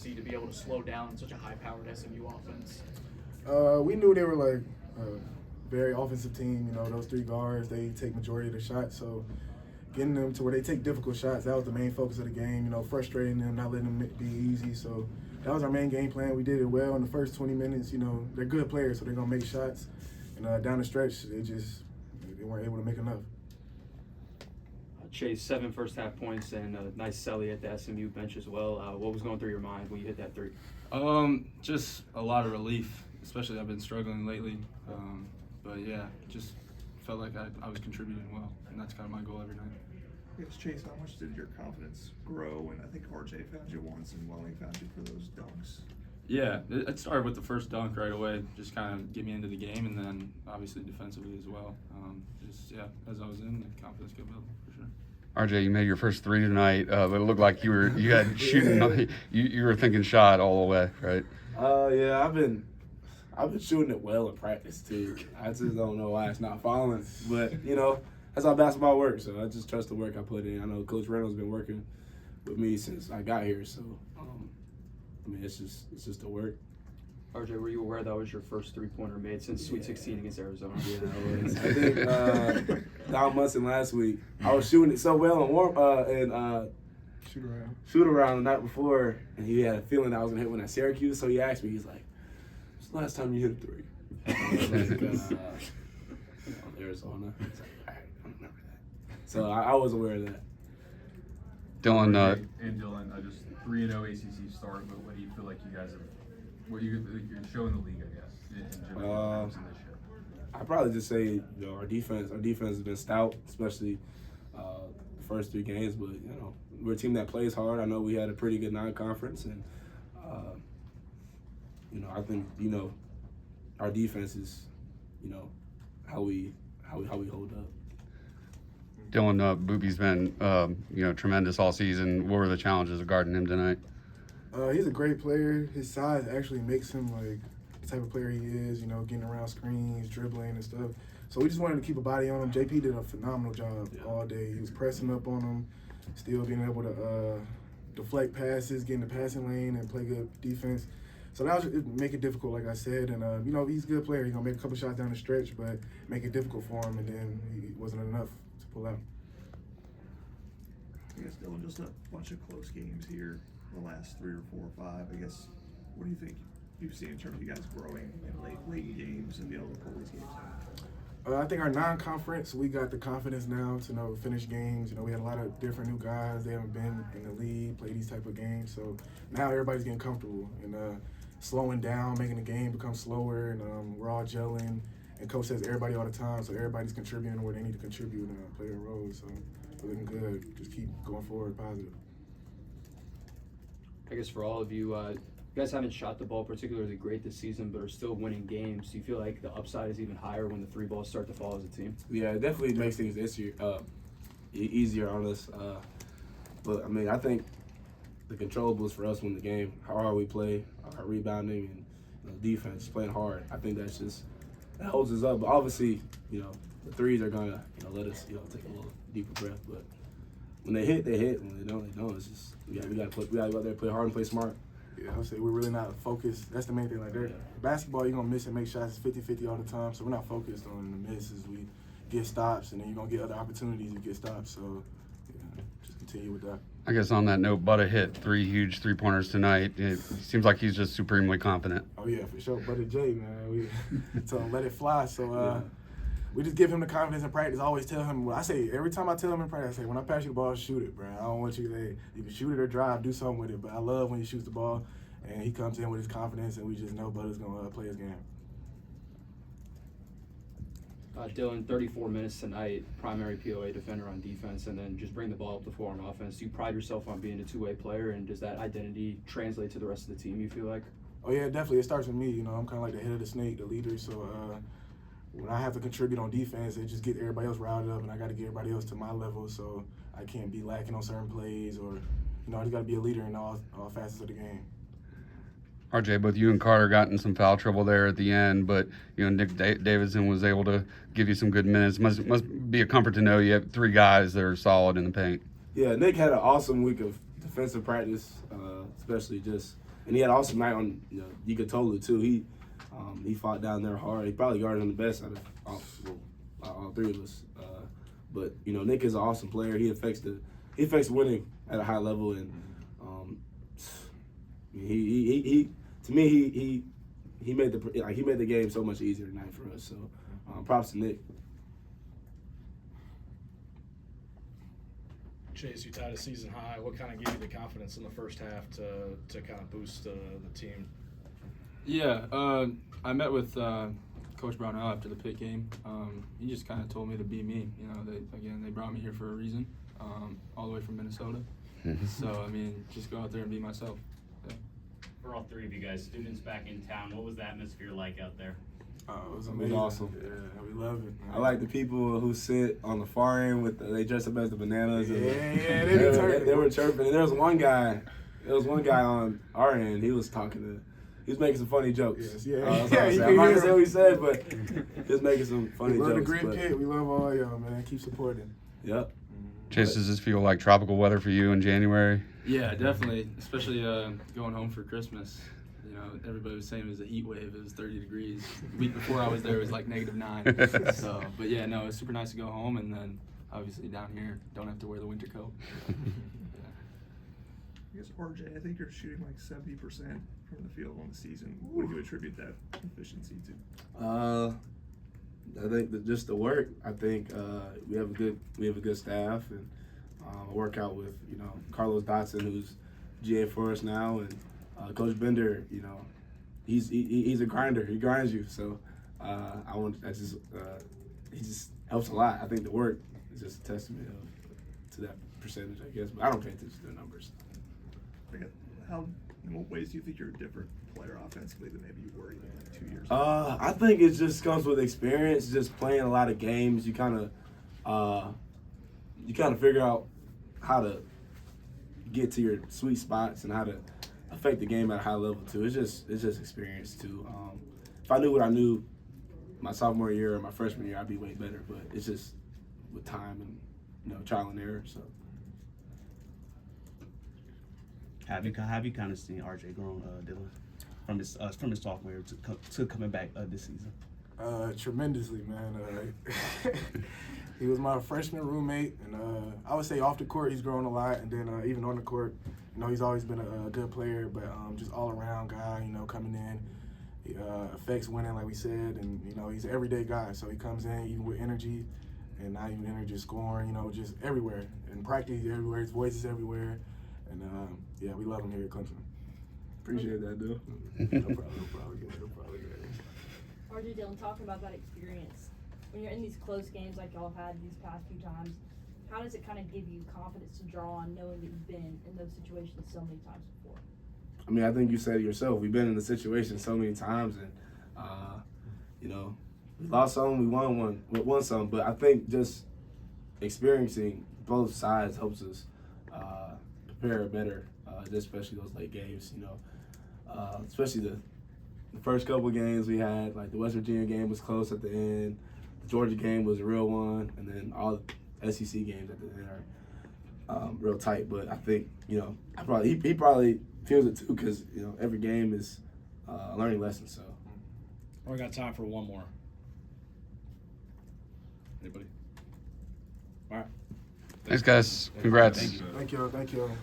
to be able to slow down such a high-powered SMU offense? We knew they were like a very offensive team. You know, those three guards, they take majority of the shots. So getting them to where they take difficult shots, that was the main focus of the game. You know, frustrating them, not letting them be easy. So that was our main game plan. We did it well in the first 20 minutes. You know, they're good players, so they're going to make shots. And down the stretch, they weren't able to make enough. Chase, 7 first-half points and a nice celly at the SMU bench as well. What was going through your mind when you hit that three? Just a lot of relief, especially I've been struggling lately. But yeah, just felt like I was contributing well, and that's kind of my goal every night. Yes, Chase, how much did your confidence grow? And I think RJ found you once and Welling found you for those dunks. Yeah, it started with the first dunk right away, just kind of get me into the game, and then obviously defensively as well. As I was in, the confidence kept building for sure. RJ, you made your first three tonight, but it looked like you had shooting. You were thinking shot all the way, right? Yeah, I've been shooting it well in practice too. I just don't know why it's not falling, but you know that's how basketball works. So I just trust the work I put in. I know Coach Reynolds been working with me since I got here, so I mean it's just the work. RJ, were you aware that was your first three-pointer made since Sweet 16 against Arizona? Yeah, I was. I think Don Munson last week, I was shooting it so well and shoot around the night before, and he had a feeling I was gonna hit one at Syracuse. So he asked me, he's like, "When's the last time you hit a three?" I was like, Arizona. He's like, "All right, I don't remember that." So I was aware of that. Dylan, and Dylan, just 3-0 ACC start, but what do you feel like you guys have? What you're showing the league, I guess, in general in this year? I'd probably just say, you know, our defense has been stout, especially the first 3 games. But you know, we're a team that plays hard. I know we had a pretty good non-conference, and you know, I think our defense is, you know, how we hold up. Dylan, Boopie's been tremendous all season. What were the challenges of guarding him tonight? He's a great player. His size actually makes him like the type of player he is, you know, getting around screens, dribbling and stuff. So we just wanted to keep a body on him. JP did a phenomenal job all day. He was pressing up on him, still being able to deflect passes, get in the passing lane, and play good defense. So that was make it difficult, like I said. And, you know, he's a good player. He's going to make a couple shots down the stretch, but make it difficult for him, and then he wasn't enough to pull out. I guess, Dylan, just a bunch of close games here. The last 3 or 4 or 5, I guess. What do you think you've seen in terms of you guys growing in late games and being able to pull these games out? I think our non-conference, we got the confidence now to finish games. You know, we had a lot of different new guys. They haven't been in the league, play these type of games. So now everybody's getting comfortable and slowing down, making the game become slower, and we're all gelling. And Coach says everybody all the time, so everybody's contributing where they need to contribute and play their role. So we're looking good. Just keep going forward, positive. I guess for all of you, you guys haven't shot the ball particularly great this season, but are still winning games. Do you feel like the upside is even higher when the 3 balls start to fall as a team? Yeah, it definitely makes things easier on us. But I mean, I think the controllables for us win the game. How hard we play, our rebounding, and defense, playing hard. I think that holds us up. But obviously, you know, the threes are gonna let us take a little deeper breath. But when they hit, they hit. When they don't, they don't. It's just we gotta go out there, play hard and play smart. Yeah, I would say we're really not focused. That's the main thing. Like basketball, you're gonna miss and make shots. It's 50-50 all the time. So we're not focused on the misses. We get stops, and then you're gonna get other opportunities to get stops. So just continue with that. I guess on that note, Butta hit 3 huge three-pointers tonight. It seems like he's just supremely confident. Oh yeah, for sure. Butta J, man, we tell him let it fly. So we just give him the confidence in practice. I always tell him, I say every time I tell him in practice, I say when I pass you the ball, shoot it, bro. I don't want you to you can shoot it or drive, do something with it. But I love when he shoots the ball and he comes in with his confidence, and we just know Butta's gonna play his game. Dylan, 34 minutes tonight, primary POA defender on defense, and then just bring the ball up the floor on offense. Do you pride yourself on being a two-way player, and does that identity translate to the rest of the team, you feel like? Oh yeah, definitely. It starts with me. You know, I'm kind of like the head of the snake, the leader. So when I have to contribute on defense, it just get everybody else routed up, and I got to get everybody else to my level. So I can't be lacking on certain plays, or I just got to be a leader in all facets of the game. RJ, both you and Carter got in some foul trouble there at the end, but Nick Davidson was able to give you some good minutes. Must be a comfort to know you have 3 guys that are solid in the paint. Yeah, Nick had an awesome week of defensive practice, especially just and he had an awesome night on Yukatolu too. He fought down there hard. He probably guarded him the best out of all three of us. But Nick is an awesome player. He affects winning at a high level, and he made the game so much easier tonight for us. So props to Nick. Chase, you tied a season high. What kind of gave you the confidence in the first half to kind of boost the team? Yeah, I met with Coach Brownell after the Pitt game. He just kind of told me to be me. They brought me here for a reason, all the way from Minnesota. So, just go out there and be myself. Yeah. For all three of you guys, students back in town, what was the atmosphere like out there? It was It was amazing. awesome. Yeah, we love it. I like the people who sit on the far end they dress up as the bananas. Yeah, And they were chirping. And there was one guy on our end. He was making some funny jokes. Yes, yeah. I'm not gonna say what he said, but he was making some funny we love jokes. the Grit Pit. We love all y'all, man. Keep supporting. Yep. Chase, does this feel like tropical weather for you in January? Yeah, definitely. Especially going home for Christmas. Everybody was saying it was a heat wave. It was 30 degrees. The week before I was there, it was like -9. So, but yeah, no, it's super nice to go home, and then obviously down here, don't have to wear the winter coat. I guess RJ, I think you're shooting like 70% from the field on the season. What do you attribute that efficiency to? I think just the work. I think we have a good staff, and I work out with Carlos Dotson, who's GA for us now, and Coach Bender. He's a grinder. He grinds you. So he just helps a lot. I think the work is just a testament to that percentage, I guess. But I don't pay attention to the numbers. In what ways do you think you're a different player offensively than maybe you were even like 2 years ago? I think it just comes with experience, just playing a lot of games. You kind of figure out how to get to your sweet spots and how to affect the game at a high level too. It's just experience too. If I knew what I knew my sophomore year or my freshman year, I'd be way better. But it's just with time and trial and error. So. Have you kind of seen RJ grown, Dylan, from his sophomore year to coming back this season? Tremendously, man. He was my freshman roommate, and I would say off the court he's grown a lot, and then even on the court, he's always been a good player, but just all around guy, coming in, he affects winning like we said, and he's an everyday guy, so he comes in even with energy, and not even energy, scoring, just everywhere. In practice, he's everywhere, his voice is everywhere, and yeah, we love him here at Clemson. Appreciate that, dude. No problem. RJ, Dylan, talking about that experience, when you're in these close games like y'all have had these past few times, how does it kind of give you confidence to draw on knowing that you've been in those situations so many times before? I think you said it yourself. We've been in the situation so many times, and we lost some, we won some. But I think just experiencing both sides helps us prepare better, especially those late games. Especially the first couple of games we had, like the West Virginia game was close at the end. The Georgia game was a real one, and then all the SEC games at the end are real tight. But I think he probably feels it too, because every game is a learning lesson. So We got time for one more. Anybody? All right. Thanks, guys. Congrats. Thank you.